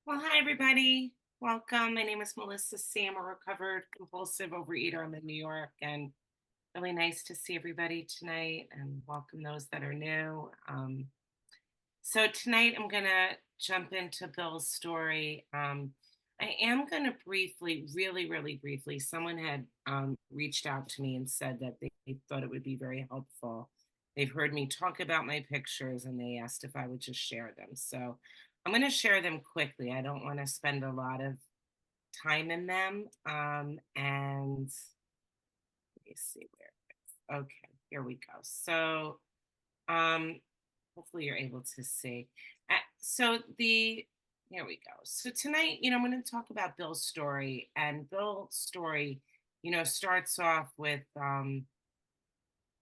Well, hi, everybody. Welcome. My name is Melissa C. I'm a recovered compulsive overeater. I'm in New York, and really nice to see everybody tonight and welcome those that are new. So, tonight I'm going to jump into Bill's story. I am going to briefly, really briefly, someone had reached out to me and said that they thought it would be very helpful. They've heard me talk about my pictures and they asked if I would just share them. So, I'm going to share them quickly. I don't want to spend a lot of time in them. And let me see where it is. Okay, here we go. So, um, hopefully you're able to see. Here we go. So tonight, I'm going to talk about Bill's story, and Bill's story, starts off with,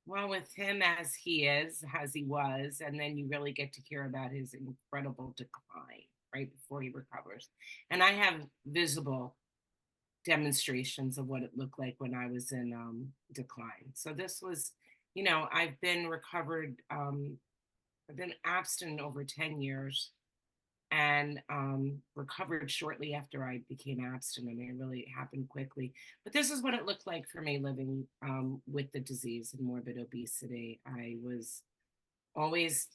well, with him as he is, as he was, and then you really get to hear about his incredible decline right before he recovers. And I have visible demonstrations of what it looked like when I was in decline. So this was, I've been recovered. I've been abstinent over 10 years and recovered shortly after I became abstinent. It really happened quickly. But this is what it looked like for me living with the disease and morbid obesity. I was always,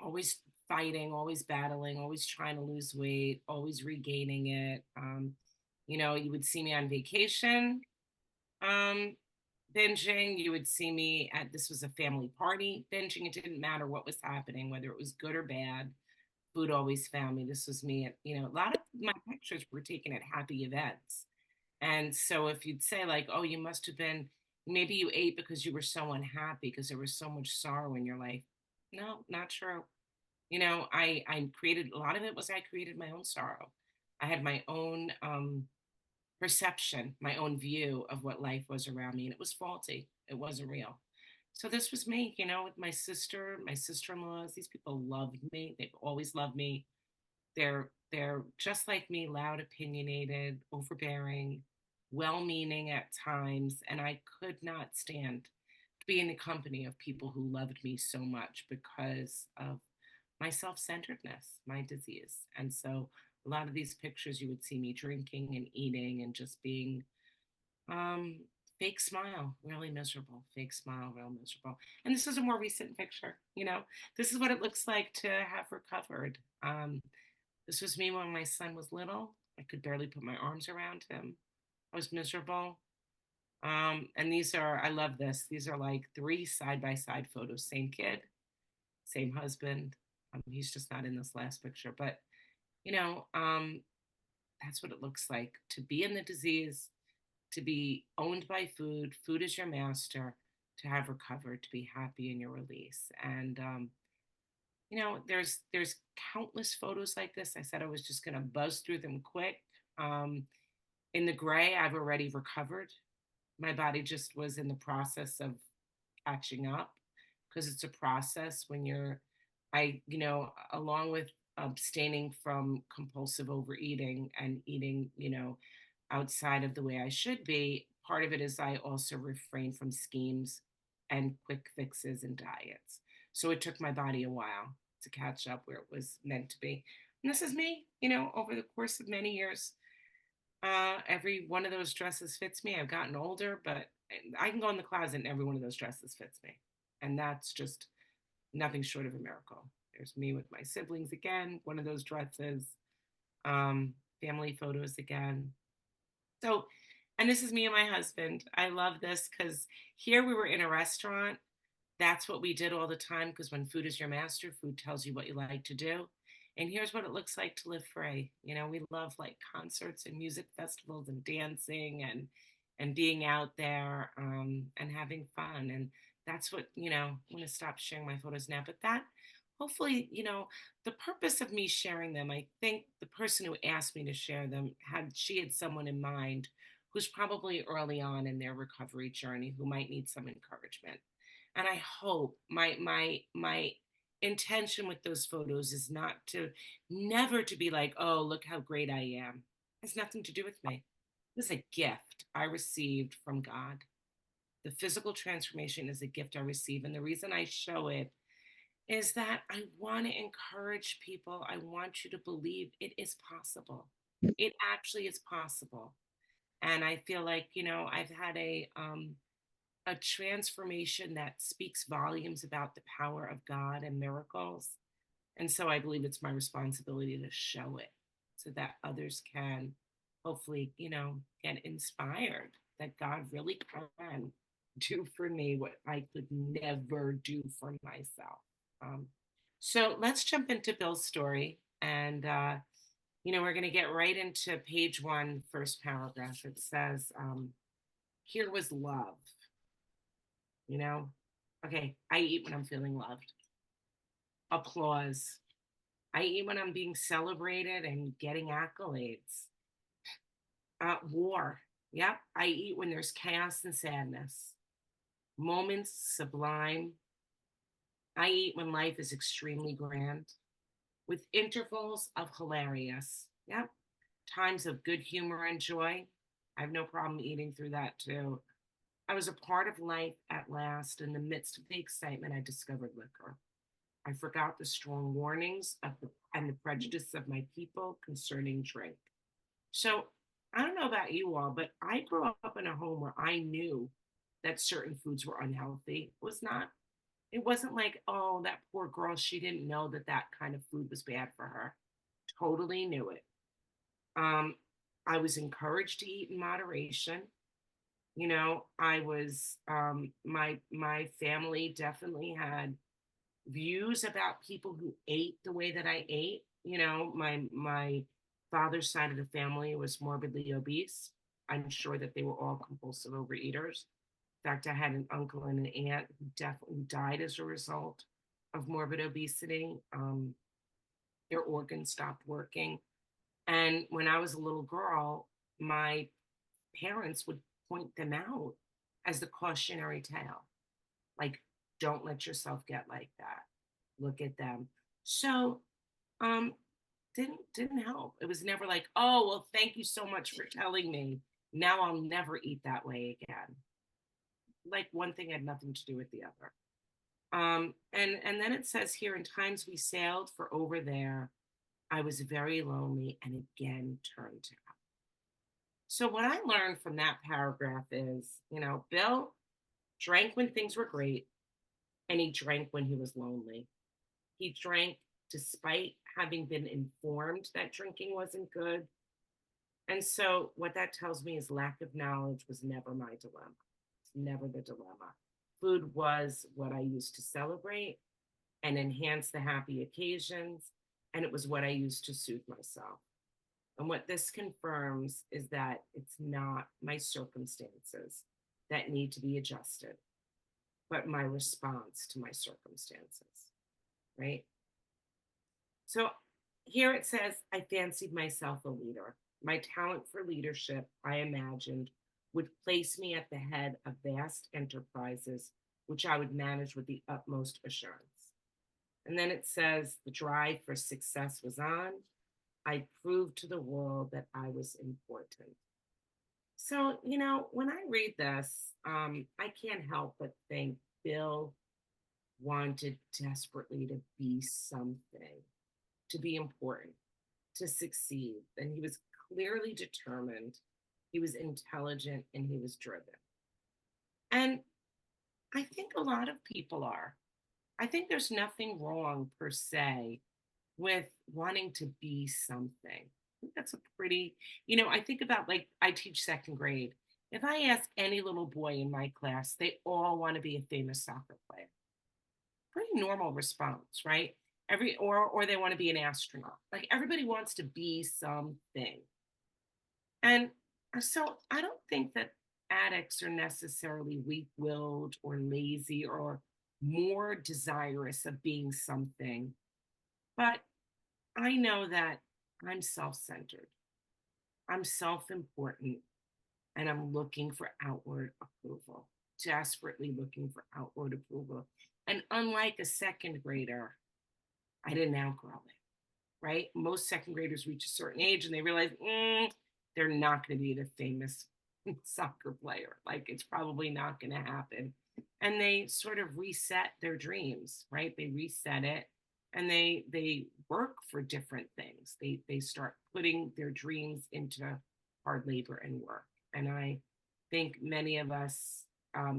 always fighting, always battling, always trying to lose weight, always regaining it. You would see me on vacation, um, binging. You would see me at this was a family party binging. It didn't matter what was happening, whether it was good or bad. Food always found me. This was me at, a lot of my pictures were taken at happy events. And so if you'd say, like, oh, you must have been, maybe you ate because you were so unhappy because there was so much sorrow in your life. No, not true. I created a lot of it was I created my own sorrow. I had my own perception, my own view of what life was around me, and it was faulty. It wasn't real. So this was me, with my sister, my sister-in-laws. These people loved me. They've always loved me. They're just like me, loud, opinionated, overbearing, well-meaning at times, and I could not stand to be in the company of people who loved me so much because of my self-centeredness, my disease. And so a lot of these pictures you would see me drinking and eating and just being um fake smile, really miserable, fake smile, real miserable. And this is a more recent picture, this is what it looks like to have recovered. This was me when my son was little. I could barely put my arms around him. I was miserable. And I love this. These are like three side by side photos. Same kid, same husband. He's just not in this last picture, but you know, um, that's what it looks like to be in the disease, to be owned by food. Food is your master. To have recovered, to be happy in your release, and there's countless photos like this. I said I was just going to buzz through them quick. Um, in the gray, I've already recovered. My body just was in the process of catching up because it's a process when along with abstaining from compulsive overeating and eating, outside of the way I should be, part of it is I also refrain from schemes and quick fixes and diets. So it took my body a while to catch up where it was meant to be. And this is me, over the course of many years. Every one of those dresses fits me. I've gotten older, but I can go in the closet and every one of those dresses fits me. And that's just nothing short of a miracle. There's me with my siblings again, one of those dresses, family photos again. So, and this is me and my husband. I love this because here we were in a restaurant. That's what we did all the time because when food is your master, food tells you what you like to do. And here's what it looks like to live free. We love like concerts and music festivals and dancing and being out there and having fun. And that's what, I'm going to stop sharing my photos now. But that hopefully, the purpose of me sharing them, I think the person who asked me to share them she had someone in mind who's probably early on in their recovery journey who might need some encouragement. And I hope my intention with those photos is never to be like, oh, look how great I am. It has nothing to do with me. This is a gift I received from God. The physical transformation is a gift I receive. And the reason I show it is that I want to encourage people. I want you to believe it is possible. It actually is possible. And I feel like, I've had a transformation that speaks volumes about the power of God and miracles. And so I believe it's my responsibility to show it so that others can hopefully, get inspired that God really can do for me what I could never do for myself. Um, so let's jump into Bill's story. And, we're going to get right into page one, first paragraph. It says, here was love, you know? Okay, I eat when I'm feeling loved. Applause. I eat when I'm being celebrated and getting accolades. War. Yep. I eat when there's chaos and sadness. Moments sublime. I eat when life is extremely grand, with intervals of hilarious. Yep. Times of good humor and joy. I have no problem eating through that too. I was a part of life at last. In the midst of the excitement, I discovered liquor. I forgot the strong warnings and the prejudice of my people concerning drink. So I don't know about you all, but I grew up in a home where I knew that certain foods were unhealthy. It wasn't like, oh, that poor girl, she didn't know that that kind of food was bad for her. Totally knew it. Um, I was encouraged to eat in moderation. I was my family definitely had views about people who ate the way that I ate. My father's side of the family was morbidly obese. I'm sure that they were all compulsive overeaters. In fact, I had an uncle and an aunt who definitely died as a result of morbid obesity. Their organs stopped working. And when I was a little girl, my parents would point them out as the cautionary tale, like, don't let yourself get like that. Look at them. So, um, didn't help. It was never like, oh, well, thank you so much for telling me. Now I'll never eat that way again. Like one thing had nothing to do with the other. And then it says here, in times we sailed for over there, I was very lonely and again turned to God. So what I learned from that paragraph is, Bill drank when things were great and he drank when he was lonely. He drank despite having been informed that drinking wasn't good. And so, what that tells me is lack of knowledge was never my dilemma. It's never the dilemma. Food was what I used to celebrate and enhance the happy occasions. And it was what I used to soothe myself. And what this confirms is that it's not my circumstances that need to be adjusted, but my response to my circumstances, right? So here it says, I fancied myself a leader. My talent for leadership, I imagined, would place me at the head of vast enterprises, which I would manage with the utmost assurance. And then it says, the drive for success was on. I proved to the world that I was important. So, when I read this, I can't help but think Bill wanted desperately to be something, to be important, to succeed. And he was clearly determined, he was intelligent, and he was driven. And I think a lot of people are. I think there's nothing wrong per se with wanting to be something. I think that's a pretty, I think about, like, I teach second grade. If I ask any little boy in my class, they all want to be a famous soccer player. Pretty normal response, right? Or they want to be an astronaut. Like, everybody wants to be something. And so I don't think that addicts are necessarily weak-willed or lazy or more desirous of being something. But I know that I'm self-centered. I'm self-important, and I'm looking for outward approval, desperately looking for outward approval. And unlike a second grader, I didn't outgrow it, right? Most second graders reach a certain age and they realize they're not going to be the famous soccer player. Like, it's probably not going to happen. and they sort of reset their dreams, right? They reset it, and they work for different things. They start putting their dreams into hard labor and work. And I think many of us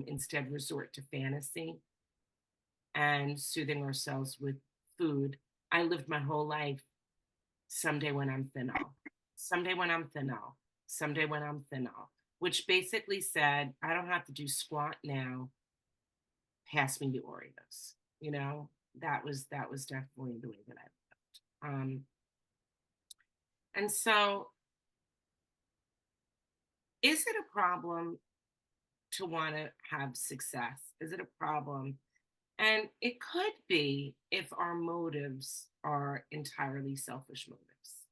instead resort to fantasy and soothing ourselves with food. I lived my whole life someday when I'm thin off, someday when I'm thin off, someday when I'm thin off, which basically said, I don't have to do squat now. Pass me the Oreos. You know, that was definitely the way that I lived. And so, is it a problem to want to have success? Is it a problem? And it could be if our motives are entirely selfish motives.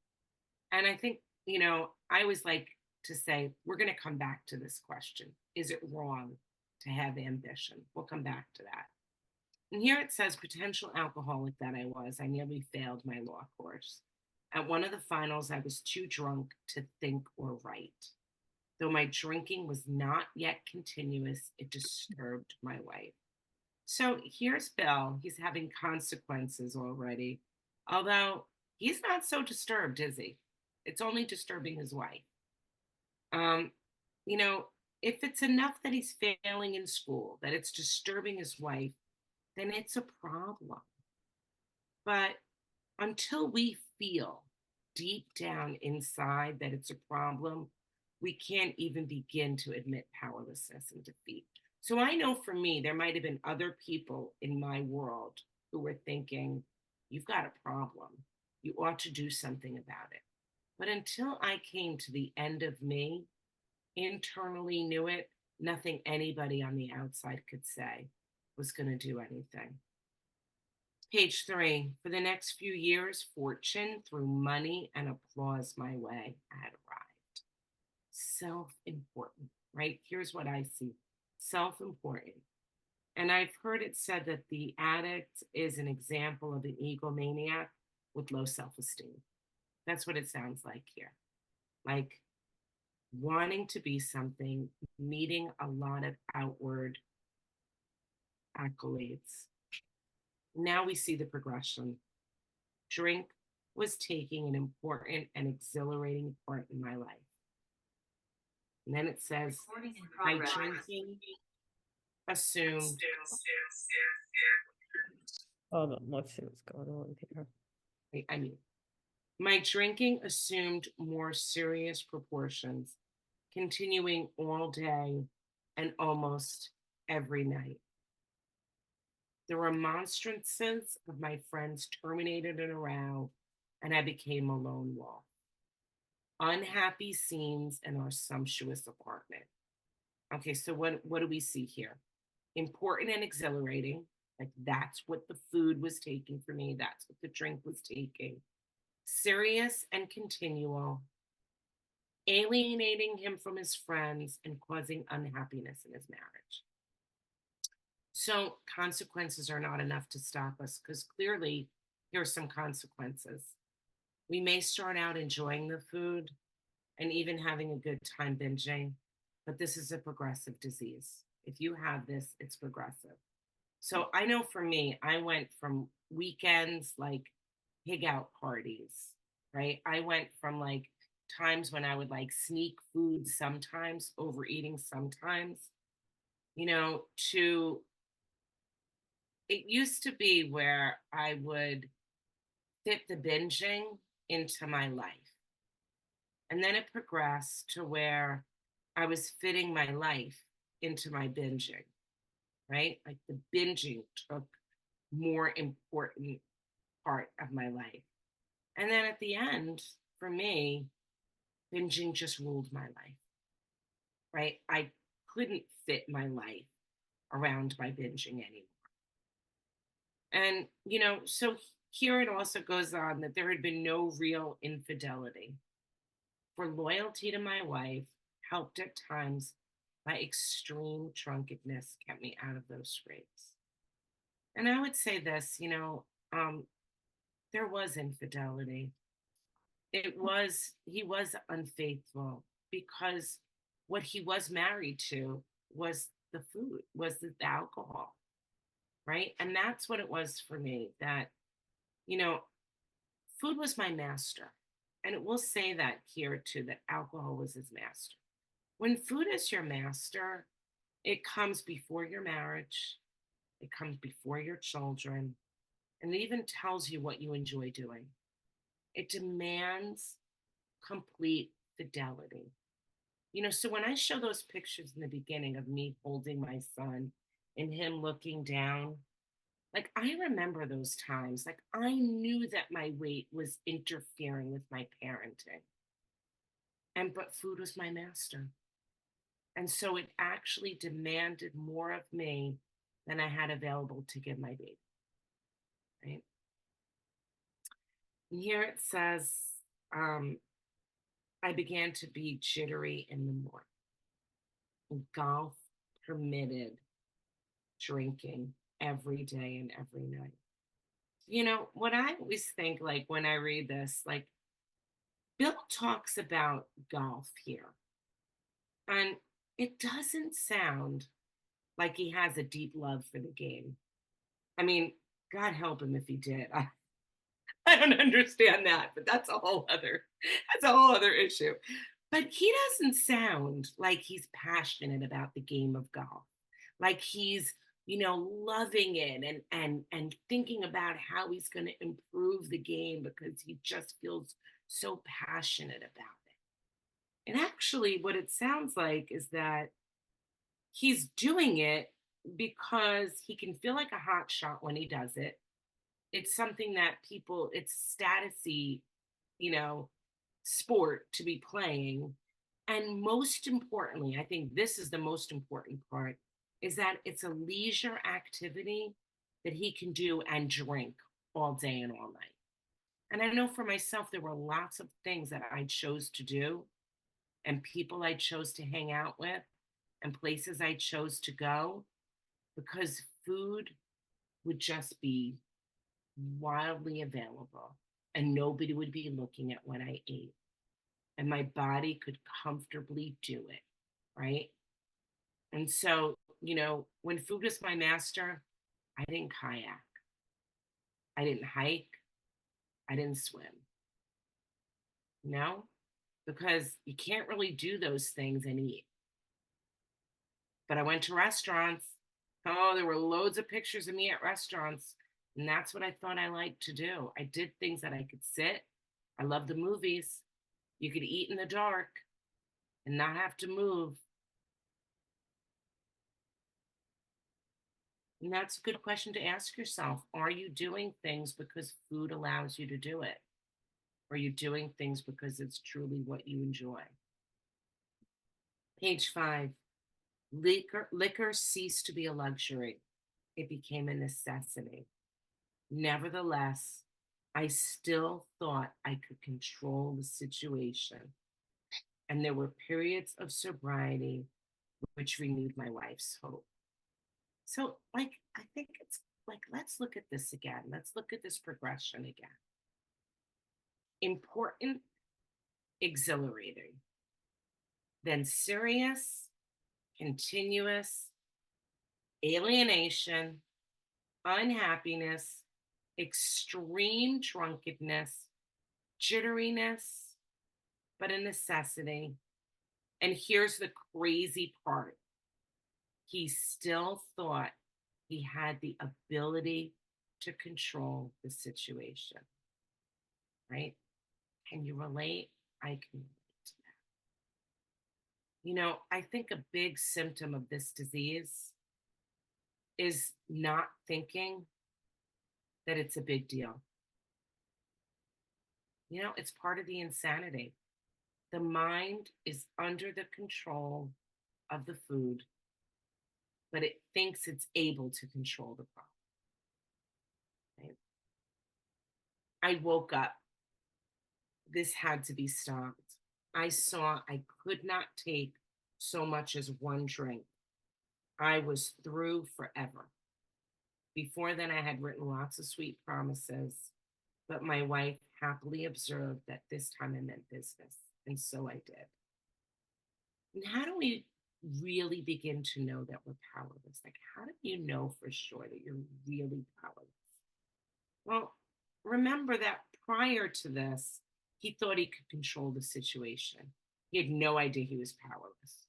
And I think, I always like to say, we're going to come back to this question. Is it wrong to have ambition? We'll come back to that. And here it says, potential alcoholic that I was, I nearly failed my law course. At one of the finals, I was too drunk to think or write. Though my drinking was not yet continuous, it disturbed my wife. So here's Bill. He's having consequences already. Although he's not so disturbed, is he? It's only disturbing his wife. Um, you know, if it's enough that he's failing in school, that it's disturbing his wife, then it's a problem. But until we feel deep down inside that it's a problem, we can't even begin to admit powerlessness and defeat. So I know for me, there might have been other people in my world who were thinking, you've got a problem. You ought to do something about it. But until I came to the end of me, internally knew it, nothing anybody on the outside could say was going to do anything. Page 3. For the next few years, fortune threw money and applause my way. I had arrived. Self-important, right? Here's what I see. Self-important. And I've heard it said that the addict is an example of an egomaniac with low self-esteem. That's what it sounds like here. Like wanting to be something, needing a lot of outward accolades. Now we see the progression. Drink was taking an important and exhilarating part in my life. And then it says, my drinking assumed. Hold on, let's see what's going on here. I mean, my drinking assumed more serious proportions, continuing all day and almost every night. The remonstrances of my friends terminated in a row, and I became a lone wolf. Unhappy scenes in our sumptuous apartment. Okay, so what do we see here? Important and exhilarating. Like that's what the food was taking for me. That's what the drink was taking. Serious and continual, alienating him from his friends and causing unhappiness in his marriage. So consequences are not enough to stop us because clearly here are some consequences. We may start out enjoying the food and even having a good time binging, but this is a progressive disease. If you have this, it's progressive. So I know for me, I went from weekends like pig out parties, right? I went from like times when I would like sneak food sometimes, overeating sometimes, to it used to be where I would fit the binging into my life. And then it progressed to where I was fitting my life into my binging, right? Like the binging took more important part of my life. And then at the end, for me, binging just ruled my life, right? I couldn't fit my life around my binging anymore. And, so here it also goes on that there had been no real infidelity. For loyalty to my wife, helped at times by extreme drunkenness, kept me out of those scrapes. And I would say this, there was infidelity. He was unfaithful because what he was married to was the food, was the alcohol, right? And that's what it was for me, that, you know, food was my master. And it will say that here too, that alcohol was his master. When food is your master, it comes before your marriage, it comes before your children, and it even tells you what you enjoy doing. It demands complete fidelity. So when I show those pictures in the beginning of me holding my son and him looking down, like I remember those times. Like I knew that my weight was interfering with my parenting. But food was my master. And so it actually demanded more of me than I had available to give my baby. Right. And here it says, um, I began to be jittery in the morning. Golf permitted drinking every day and every night. What I always think, like when I read this, like Bill talks about golf here, and it doesn't sound like he has a deep love for the game. I mean, God help him if he did. I don't understand that, but that's a whole other issue. But he doesn't sound like he's passionate about the game of golf. Like he's, loving it and thinking about how he's going to improve the game because he just feels so passionate about it. And actually what it sounds like is that he's doing it because he can feel like a hot shot when he does it. It's something that it's statusy, you know, sport to be playing. And most importantly, I think this is the most important part, is that it's a leisure activity that he can do and drink all day and all night. And I know for myself, there were lots of things that I chose to do and people I chose to hang out with and places I chose to go because food would just be wildly available and nobody would be looking at what I ate. And my body could comfortably do it. Right. And so, when food was my master, I didn't kayak, I didn't hike, I didn't swim, because you can't really do those things and eat. But I went to restaurants. Oh, there were loads of pictures of me at restaurants. And that's what I thought I liked to do. I did things that I could sit. I love the movies. You could eat in the dark and not have to move. And that's a good question to ask yourself. Are you doing things because food allows you to do it? Or are you doing things because it's truly what you enjoy? Page 5. Liquor ceased to be a luxury. It became a necessity. Nevertheless, I still thought I could control the situation. And there were periods of sobriety which renewed my wife's hope. So, I think it's like, let's look at this again. Let's look at this progression again. Important, exhilarating, then serious, continuous, alienation, unhappiness, extreme drunkenness, jitteriness, but a necessity. And here's the crazy part, he still thought he had the ability to control the situation, right? Can you relate? I can relate to that. I think a big symptom of this disease is not thinking that it's a big deal. It's part of the insanity. The mind is under the control of the food, but it thinks it's able to control the problem. Right? I woke up. This had to be stopped. I saw I could not take so much as one drink. I was through forever. Before then, I had written lots of sweet promises, but my wife happily observed that this time I meant business. And so I did. And how do we really begin to know that we're powerless? Like, how do you know for sure that you're really powerless? Well, remember that prior to this, he thought he could control the situation. He had no idea he was powerless,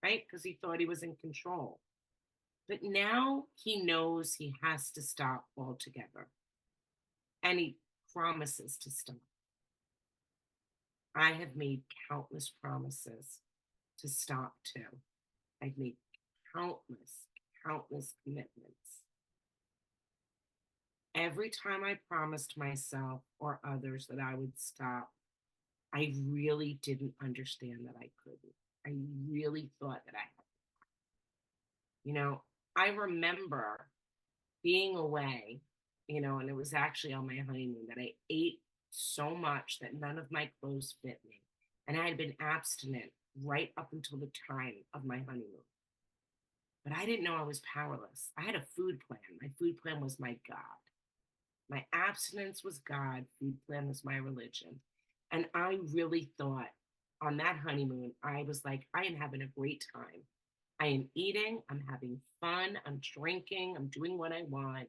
right? Because he thought he was in control. But now he knows he has to stop altogether. And he promises to stop. I have made countless promises to stop too. I've made countless, countless commitments. Every time I promised myself or others that I would stop, I really didn't understand that I couldn't. I really thought that I had. You know, I remember being away, and it was actually on my honeymoon that I ate so much that none of my clothes fit me. And I had been abstinent right up until the time of my honeymoon. But I didn't know I was powerless. I had a food plan. My food plan was my God. My abstinence was God. Food plan was my religion. And I really thought on that honeymoon, I was like, I am having a great time. I am eating, I'm having fun, I'm drinking, I'm doing what I want.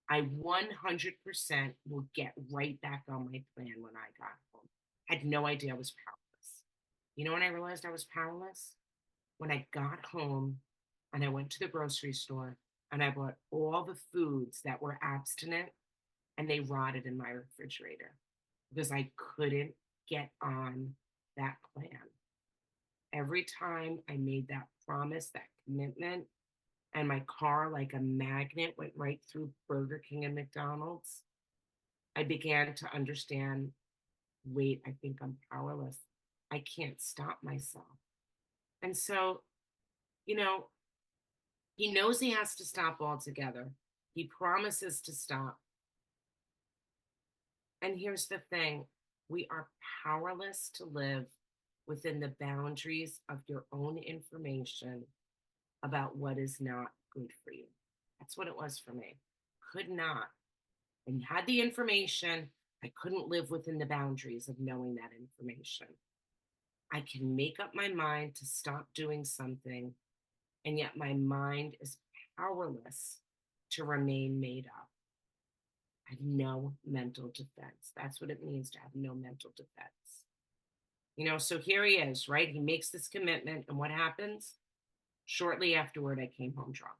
I 100% will get right back on my plan when I got home. Had no idea I was powerless. You know when I realized I was powerless? When I got home and I went to the grocery store and I bought all the foods that were abstinent and they rotted in my refrigerator because I couldn't get on that plan. Every time I made that promise, that commitment, and my car, like a magnet, went right through Burger King and McDonald's, I began to understand, wait, I think I'm powerless. I can't stop myself. And so, you know, he knows he has to stop altogether. He promises to stop. And here's the thing, we are powerless to live within the boundaries of your own information about what is not good for you. That's what it was for me. Could not. And had the information, I couldn't live within the boundaries of knowing that information. I can make up my mind to stop doing something, and yet my mind is powerless to remain made up. I have no mental defense. That's what it means to have no mental defense. So here he is, right? He makes this commitment, and what happens? Shortly afterward, I came home drunk.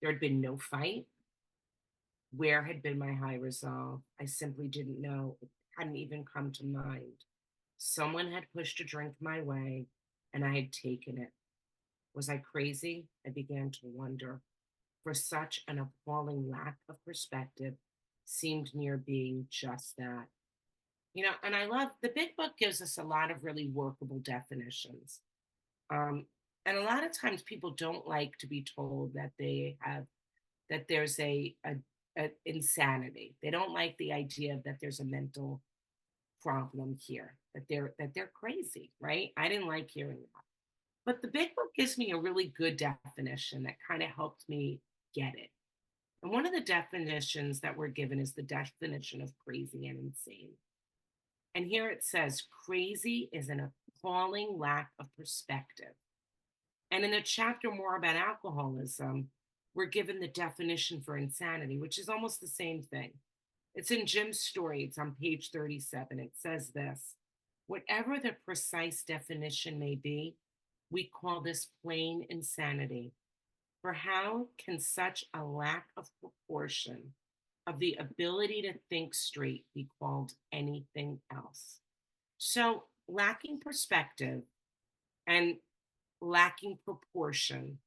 There had been no fight. Where had been my high resolve? I simply didn't know. It hadn't even come to mind. Someone had pushed a drink my way, and I had taken it. Was I crazy? I began to wonder. For such an appalling lack of perspective seemed near being just that. And I love the big book gives us a lot of really workable definitions. Um, and a lot of times people don't like to be told that there's a insanity. They don't like the idea that there's a mental problem here, that they're crazy, right? I didn't like hearing that. But the big book gives me a really good definition that kind of helped me get it. And one of the definitions that we're given is the definition of crazy and insane. And here it says crazy is an appalling lack of perspective. And in a chapter more about alcoholism, we're given the definition for insanity, which is almost the same thing. It's in Jim's story, it's on page 37. It says this: whatever the precise definition may be, we call this plain insanity. For how can such a lack of proportion of the ability to think straight be called anything else? So, lacking perspective and lacking proportion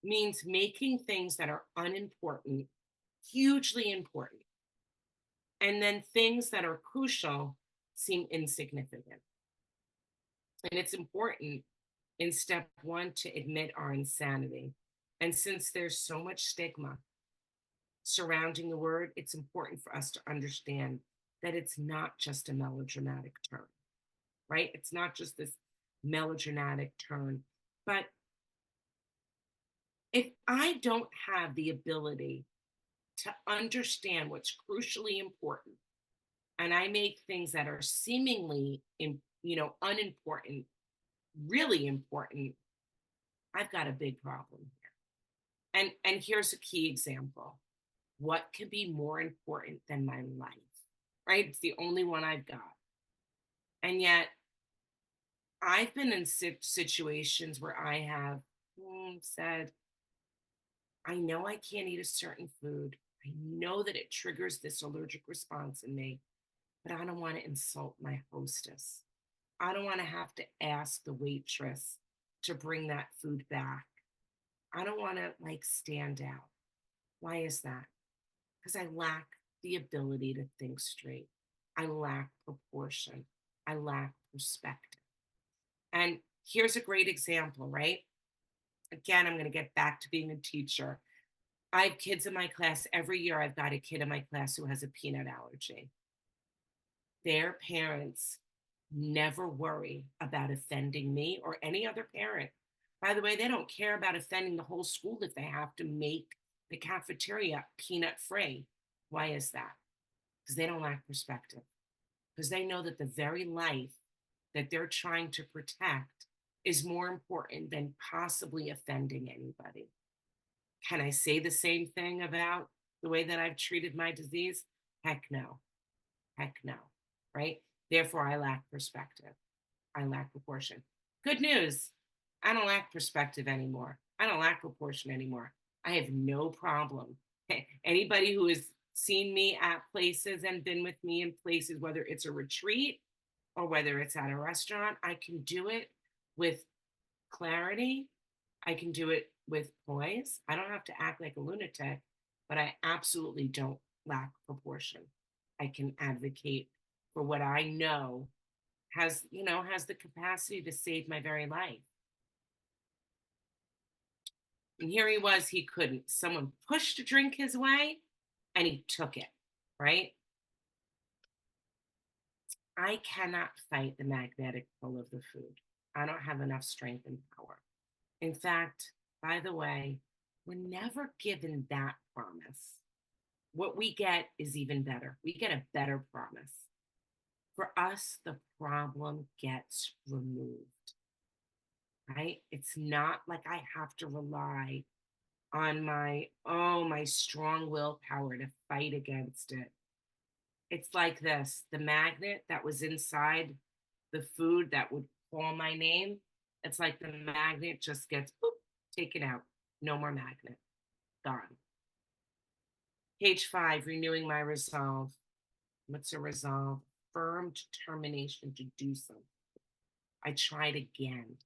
means making things that are unimportant hugely important, and then things that are crucial seem insignificant. And it's important in step one to admit our insanity. And since there's so much stigma surrounding the word, it's important for us to understand that it's not just a melodramatic term, right? It's not just this melodramatic term. But if I don't have the ability to understand what's crucially important, and I make things that are seemingly unimportant really important, I've got a big problem here. And here's a key example. What could be more important than my life? Right? It's the only one I've got. And yet I've been in situations where I have said, I know I can't eat a certain food. I know that it triggers this allergic response in me, but I don't want to insult my hostess. I don't want to have to ask the waitress to bring that food back. I don't want to like stand out. Why is that? Because I lack the ability to think straight. I lack proportion. I lack perspective. And here's a great example, right? Again, I'm going to get back to being a teacher. I have kids in my class. Every year, I've got a kid in my class who has a peanut allergy. Their parents never worry about offending me or any other parent. By the way, they don't care about offending the whole school if they have to make the cafeteria peanut free. Why is that? Because they don't lack perspective. Because they know that the very life that they're trying to protect is more important than possibly offending anybody. Can I say the same thing about the way that I've treated my disease? Heck no. Heck no. Right? Therefore, I lack perspective. I lack proportion. Good news. I don't lack perspective anymore. I don't lack proportion anymore. I have no problem. Anybody who has seen me at places and been with me in places, whether it's a retreat or whether it's at a restaurant, I can do it with clarity. I can do it with poise. I don't have to act like a lunatic, but I absolutely don't lack proportion. I can advocate for what I know has the capacity to save my very life. And here he was, he couldn't. Someone pushed a drink his way and he took it, right? I cannot fight the magnetic pull of the food. I don't have enough strength and power. In fact, by the way, we're never given that promise. What we get is even better. We get a better promise. For us, the problem gets removed, right? It's not like I have to rely on my strong willpower to fight against it. It's like this, the magnet that was inside the food that would call my name, it's like the magnet just gets boop, taken out. No more magnet. Gone. Page 5, renewing my resolve. What's a resolve? Firm determination to do something. I tried again.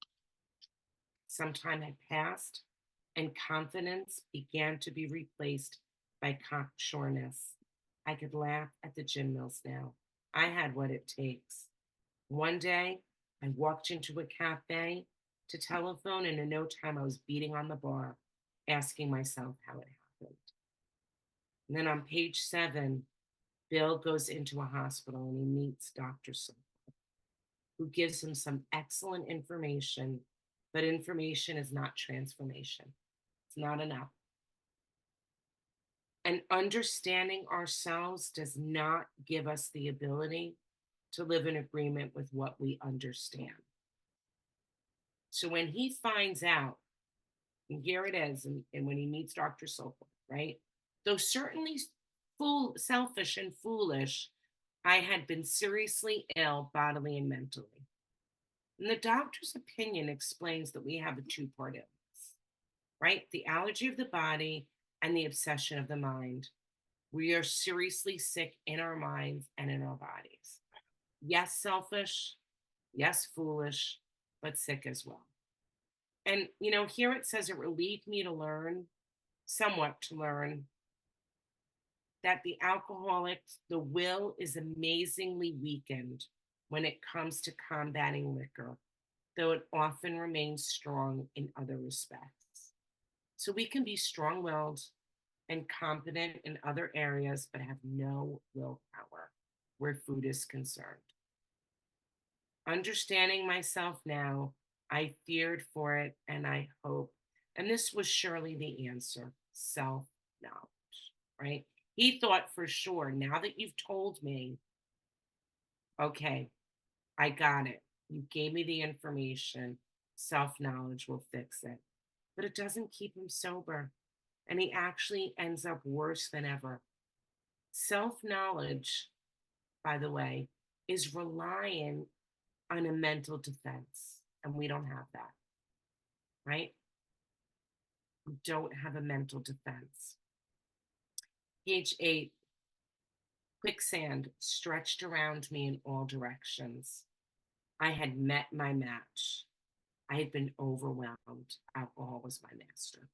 Some time had passed, and confidence began to be replaced by cocksureness. I could laugh at the gym mills now. I had what it takes. One day, I walked into a cafe to telephone, and in no time, I was beating on the bar, asking myself how it happened. And then on page 7, Bill goes into a hospital and he meets Dr. Silver, who gives him some excellent information, but information is not transformation. It's not enough. And understanding ourselves does not give us the ability to live in agreement with what we understand. So when he finds out, and here it is, and when he meets Dr. Sokol, right? Though certainly selfish and foolish, I had been seriously ill bodily and mentally. And the doctor's opinion explains that we have a two-part illness, right? The allergy of the body and the obsession of the mind. We are seriously sick in our minds and in our bodies. Yes, selfish, yes, foolish, but sick as well. And, here it says it relieved me to learn, somewhat to learn, that the will is amazingly weakened when it comes to combating liquor, though it often remains strong in other respects. So we can be strong willed and competent in other areas, but have no willpower where food is concerned. Understanding myself now, I feared for it and I hope. And this was surely the answer, self knowledge, right? He thought for sure, now that you've told me, okay, I got it. You gave me the information. Self knowledge will fix it. But it doesn't keep him sober. And he actually ends up worse than ever. Self knowledge, by the way, is relying on a mental defense. And we don't have that, right? We don't have a mental defense. Page 8, quicksand stretched around me in all directions. I had met my match. I had been overwhelmed. Alcohol was my master.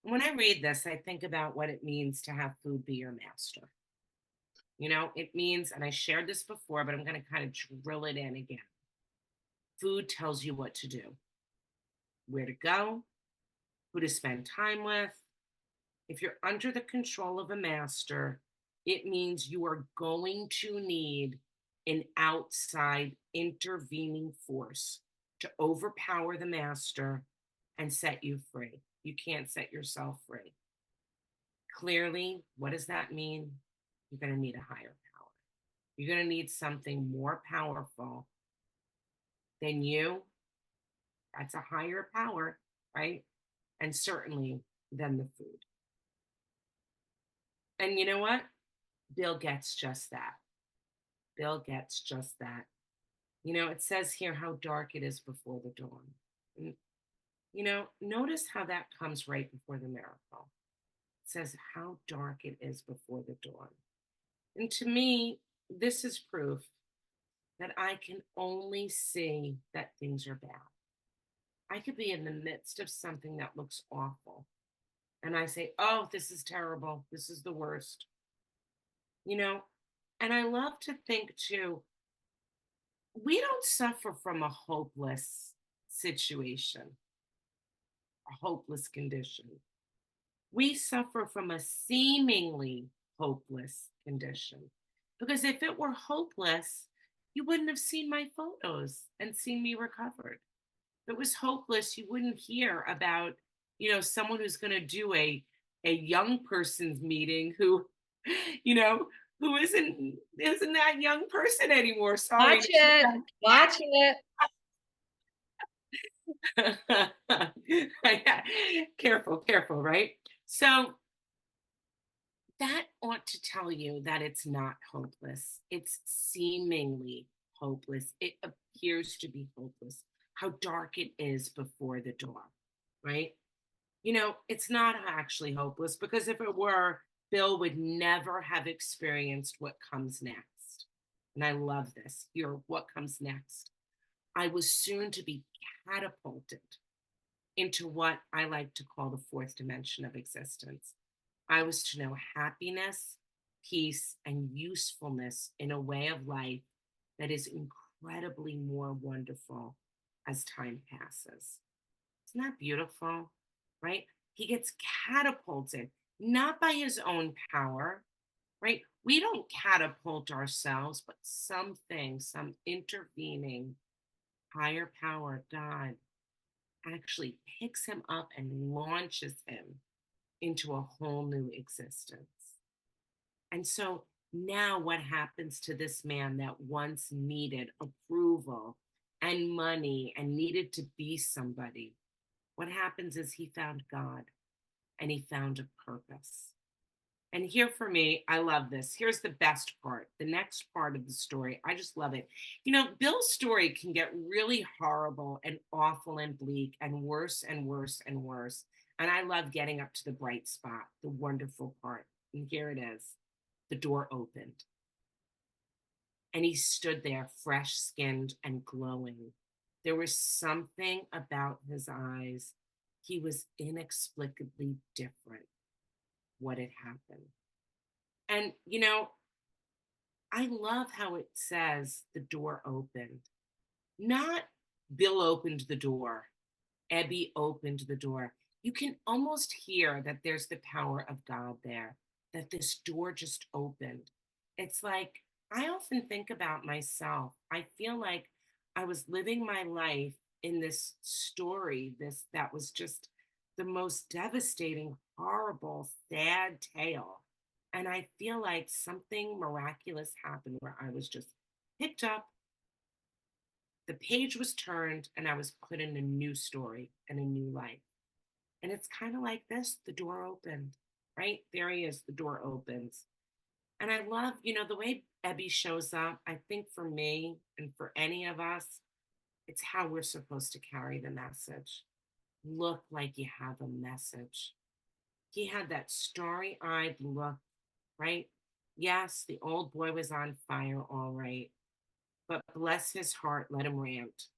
And when I read this, I think about what it means to have food be your master. It means, and I shared this before, but I'm going to kind of drill it in again. Food tells you what to do, where to go, who to spend time with. If you're under the control of a master, it means you are going to need an outside intervening force to overpower the master and set you free. You can't set yourself free. Clearly, what does that mean? You're going to need a higher power. You're going to need something more powerful than you. That's a higher power, right? And certainly than the food. And you know what? Bill gets just that. Bill gets just that. It says here how dark it is before the dawn. And, notice how that comes right before the miracle. It says how dark it is before the dawn. And to me, this is proof that I can only see that things are bad. I could be in the midst of something that looks awful. And I say, oh, this is terrible. This is the worst. And I love to think too, we don't suffer from a hopeless situation, a hopeless condition. We suffer from a seemingly hopeless condition. Because if it were hopeless, you wouldn't have seen my photos and seen me recovered. If it was hopeless, you wouldn't hear about, someone who's going to do a young person's meeting who, you know, who isn't that young person anymore. Sorry. Watch it. Watch it. Careful, careful, right? So that ought to tell you that it's not hopeless. It's seemingly hopeless. It appears to be hopeless. How dark it is before the dawn, right? It's not actually hopeless because if it were, Bill would never have experienced what comes next. And I love this. Here, what comes next? I was soon to be catapulted into what I like to call the fourth dimension of existence. I was to know happiness, peace, and usefulness in a way of life that is incredibly more wonderful as time passes. Isn't that beautiful? Right? He gets catapulted, not by his own power, right? We don't catapult ourselves, but something, some intervening higher power, God, actually picks him up and launches him into a whole new existence. And so now what happens to this man that once needed approval and money and needed to be somebody? What happens is he found God and he found a purpose. And here for me, I love this. Here's the best part, the next part of the story. I just love it. Bill's story can get really horrible and awful and bleak and worse and worse and worse. And I love getting up to the bright spot, the wonderful part. And here it is. The door opened. And he stood there, fresh skinned and glowing. There was something about his eyes. He was inexplicably different. What had happened. And, I love how it says the door opened. Not Bill opened the door, Ebby opened the door. You can almost hear that there's the power of God there, that this door just opened. It's like, I often think about myself. I feel like I was living my life in this story, that was just the most devastating, horrible, sad tale. And I feel like something miraculous happened where I was just picked up The page was turned and I was put in a new story and a new life. And it's kind of like this, the door opened, right? There he is, the door opens. And I love, the way Ebby shows up. I think for me and for any of us, it's how we're supposed to carry the message. Look like you have a message. He had that starry eyed look, right? Yes, the old boy was on fire, all right. But bless his heart, let him rant.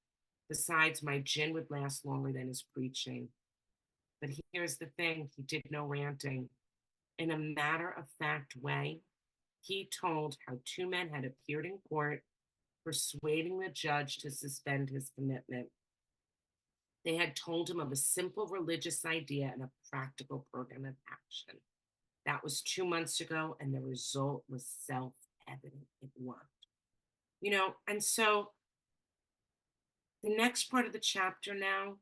Besides, my gin would last longer than his preaching. But here's the thing, he did no ranting. In a matter of fact way, he told how two men had appeared in court, persuading the judge to suspend his commitment. They had told him of a simple religious idea and a practical program of action. That was 2 months ago, and the result was self evident. It worked. And so the next part of the chapter now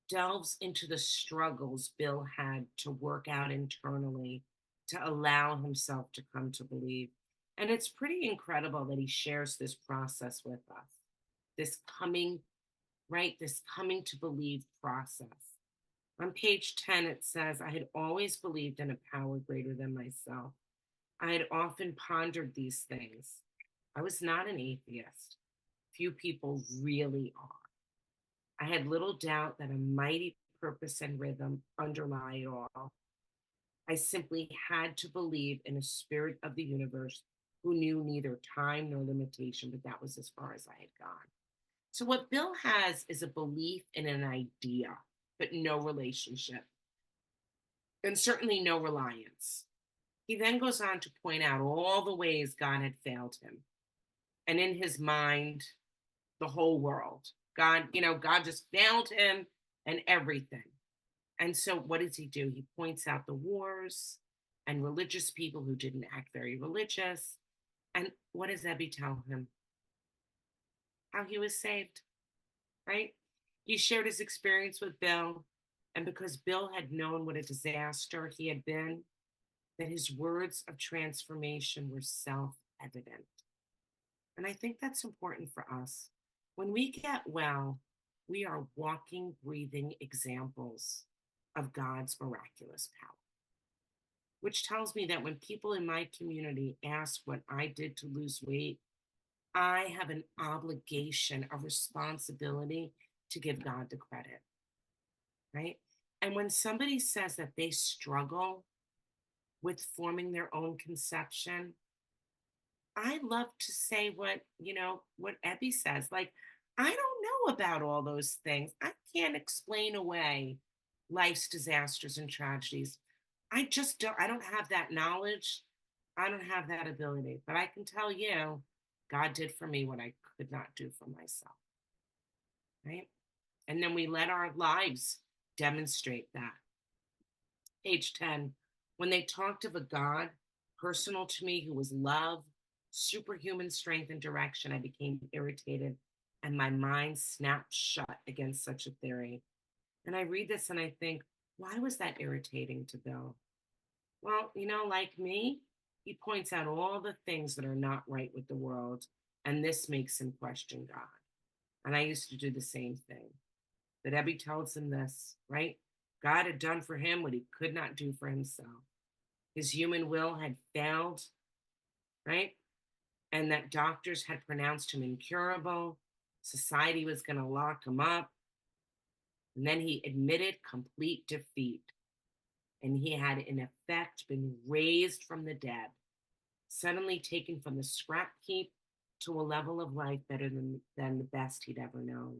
delves into the struggles Bill had to work out internally to allow himself to come to believe. And it's pretty incredible that he shares this process with us. This coming, right? This coming to believe process. On page 10, it says, I had always believed in a power greater than myself. I had often pondered these things. I was not an atheist. Few people really are. I had little doubt that a mighty purpose and rhythm underlie it all. I simply had to believe in a spirit of the universe who knew neither time nor limitation, but that was as far as I had gone. So, what Bill has is a belief in an idea, but no relationship, and certainly no reliance. He then goes on to point out all the ways God had failed him. And in his mind, the whole world. God just failed him and everything. And so what does he do? He points out the wars and religious people who didn't act very religious. And what does Ebby tell him? How he was saved, right? He shared his experience with Bill. And because Bill had known what a disaster he had been, that his words of transformation were self evident. And I think that's important for us. When we get well, we are walking, breathing examples of God's miraculous power, which tells me that when people in my community ask what I did to lose weight, I have an obligation, a responsibility to give God the credit, right? And when somebody says that they struggle with forming their own conception, I love to say what Ebby says. Like, I don't know about all those things. I can't explain away life's disasters and tragedies. I don't have that knowledge. I don't have that ability. But I can tell you, God did for me what I could not do for myself. Right. And then we let our lives demonstrate that. Page 10, when they talked of a God personal to me who was love, superhuman strength and direction, I became irritated and my mind snapped shut against such a theory. And I read this and I think, why was that irritating to Bill? Well, like me, he points out all the things that are not right with the world, and this makes him question God. And I used to do the same thing. But Ebby tells him this, right? God had done for him what he could not do for himself. His human will had failed, right? And that doctors had pronounced him incurable. Society was going to lock him up. And then he admitted complete defeat. And he had, in effect, been raised from the dead, suddenly taken from the scrap heap to a level of life better than the best he'd ever known.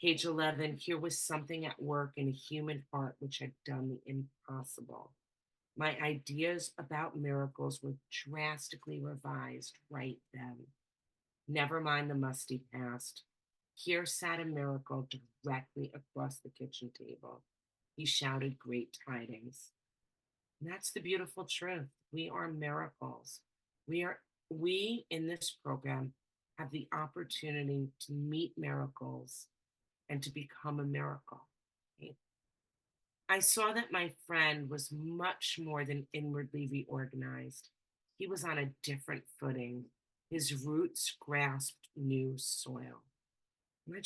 Page 11, here was something at work in a human heart which had done the impossible. My ideas about miracles were drastically revised right then. Never mind the musty past. Here sat a miracle directly across the kitchen table. He shouted great tidings. And that's the beautiful truth. We are miracles. We in this program have the opportunity to meet miracles and to become a miracle. Right? I saw that my friend was much more than inwardly reorganized. He was on a different footing. his roots grasped new soil. And I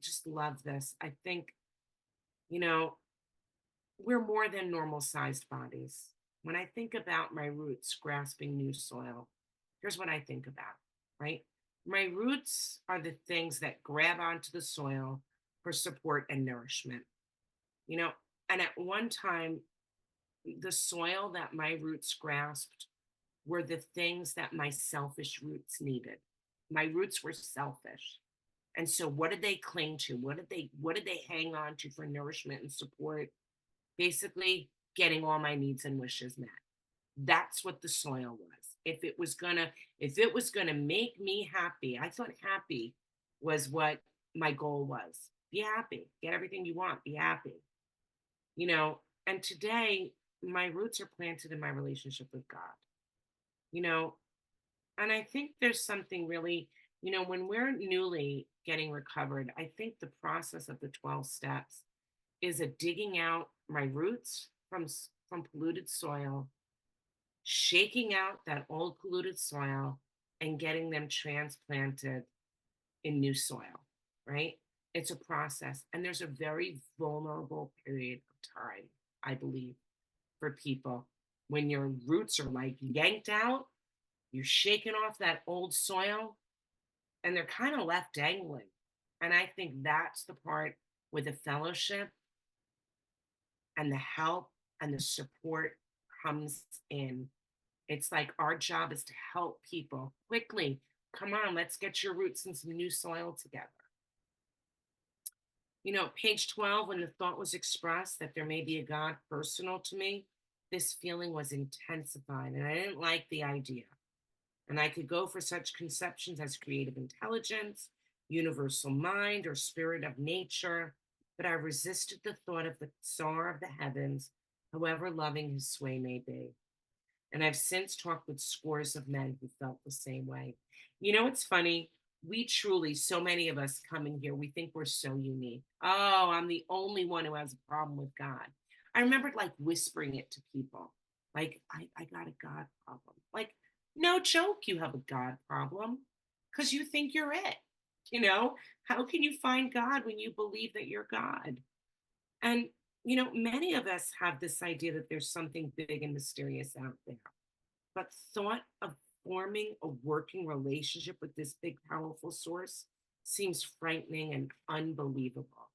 just love this. I think, you know, we're more than normal sized bodies. When I think about my roots grasping new soil, here's what I think about, right? My roots are the things that grab onto the soil for support and nourishment, you know, and at one time, the soil that my roots grasped were the things that my selfish roots needed. My roots were selfish. And so what did they cling to? What did they hang on to for nourishment and support? Basically getting all my needs and wishes met. That's what the soil was. If it was gonna make me happy, I thought happy was what my goal was. Be happy, get everything you want, be happy. You know, and today my roots are planted in my relationship with God. You know, and I think there's something really, when we're newly getting recovered, I think the process of the 12 steps is a digging out my roots from polluted soil, shaking out that old polluted soil, and getting them transplanted in new soil, right? It's a process. And there's a very vulnerable period of time, I believe, for people when your roots are like yanked out, you're shaking off that old soil, and they're kind of left dangling. And I think that's the part where the fellowship and the help and the support comes in. It's like our job is to help people quickly. Come on, let's get your roots in some new soil together. Page 12, when the thought was expressed that there may be a God personal to me, this feeling was intensified, and I didn't like the idea. And I could go for such conceptions as creative intelligence, universal mind, or spirit of nature, but I resisted the thought of the Tsar of the heavens, however loving his sway may be. And I've since talked with scores of men who felt the same way. It's funny. We truly, so many of us come in here, we think we're so unique. Oh, I'm the only one who has a problem with God. I remembered like whispering it to people, like, I got a God problem. Like, no joke, you have a God problem because you think you're it. You know, how can you find God when you believe that you're God? And, many of us have this idea that there's something big and mysterious out there. But thought of forming a working relationship with this big, powerful source seems frightening and unbelievable.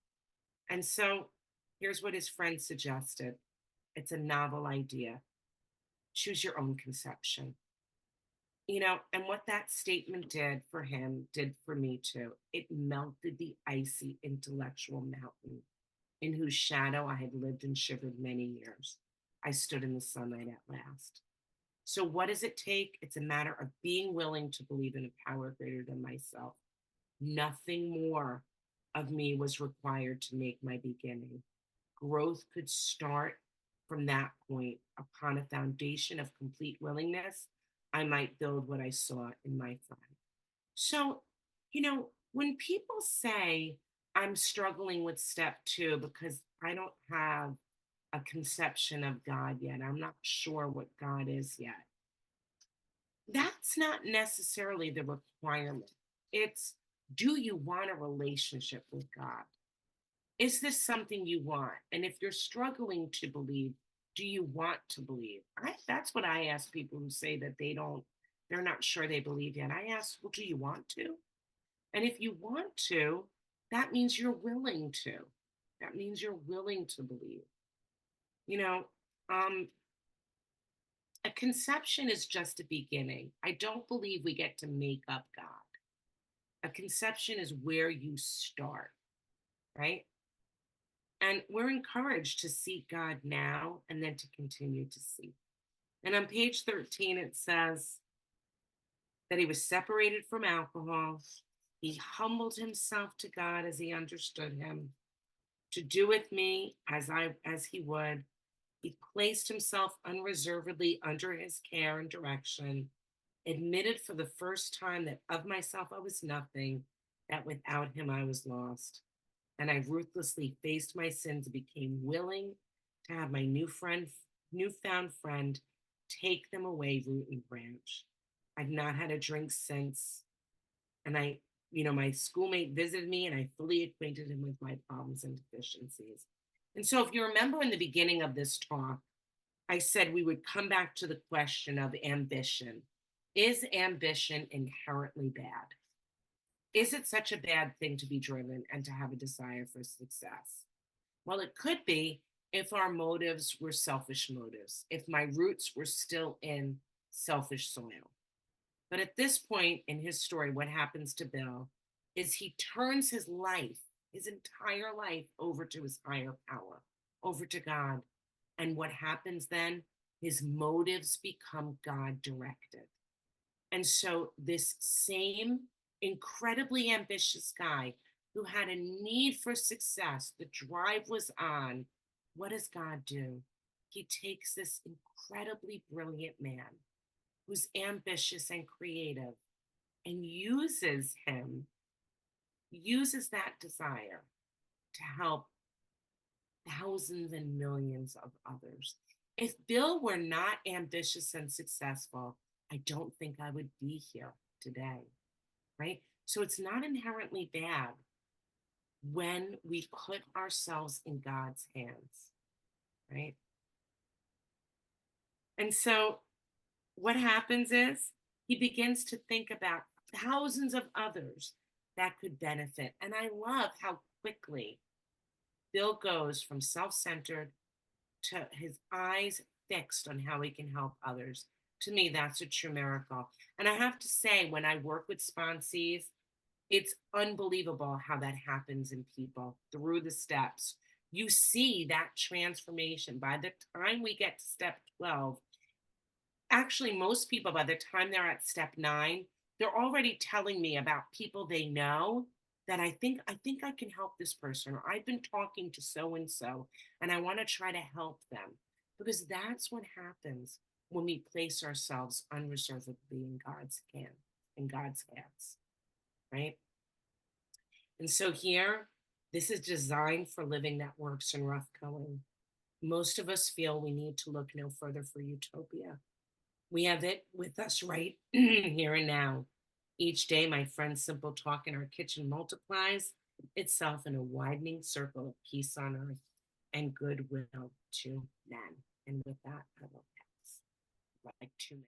And so here's what his friend suggested. It's a novel idea. Choose your own conception. And what that statement did for him did for me too. It melted the icy intellectual mountain in whose shadow I had lived and shivered many years. I stood in the sunlight at last. So, what does it take? It's a matter of being willing to believe in a power greater than myself. Nothing more of me was required to make my beginning. Growth could start from that point. Upon a foundation of complete willingness, I might build what I saw in my friend. So, when people say I'm struggling with step two because I don't have a conception of God yet, I'm not sure what God is yet. That's not necessarily the requirement. It's, do you want a relationship with God? Is this something you want? And if you're struggling to believe, do you want to believe? That's what I ask people who say that they're not sure they believe yet. I ask, well, do you want to? And if you want to, that means you're willing to. That means you're willing to believe. You know, um, a conception is just a beginning. I don't believe we get to make up God. A conception is where you start, right? And we're encouraged to seek God now and then to continue to seek. And on page 13, it says that he was separated from alcohol. He humbled himself to God as he understood him, to do with me as he would. He placed himself unreservedly under his care and direction, admitted for the first time that of myself I was nothing, that without him I was lost. And I ruthlessly faced my sins and became willing to have my newfound friend take them away root and branch. I've not had a drink since. And my schoolmate visited me and I fully acquainted him with my problems and deficiencies. And so, if you remember in the beginning of this talk, I said we would come back to the question of ambition. Is ambition inherently bad? Is it such a bad thing to be driven and to have a desire for success? Well, it could be if our motives were selfish motives, if my roots were still in selfish soil. But at this point in his story, what happens to Bill is he turns his life, his entire life, over to his higher power, over to God. And what happens then? His motives become God directed. And so, this same incredibly ambitious guy who had a need for success, the drive was on. What does God do? He takes this incredibly brilliant man who's ambitious and creative and uses that desire to help thousands and millions of others. If Bill were not ambitious and successful, I don't think I would be here today, right? So it's not inherently bad when we put ourselves in God's hands, right? And so what happens is he begins to think about thousands of others that could benefit. And I love how quickly Bill goes from self centered to his eyes fixed on how he can help others. To me, that's a true miracle. And I have to say, when I work with sponsees, it's unbelievable how that happens in people through the steps. You see that transformation. By the time we get to step 12, actually, most people, by the time they're at step 9, they're already telling me about people they know that I think I can help this person, or I've been talking to so and so and I want to try to help them, because that's what happens when we place ourselves unreservedly in God's hands, right? And so here, this is designed for living that works in rough going. Most of us feel we need to look no further for utopia. We have it with us right here and now. Each day, my friend's simple talk in our kitchen multiplies itself in a widening circle of peace on earth and goodwill to men. And with that, I will pass like 2 minutes.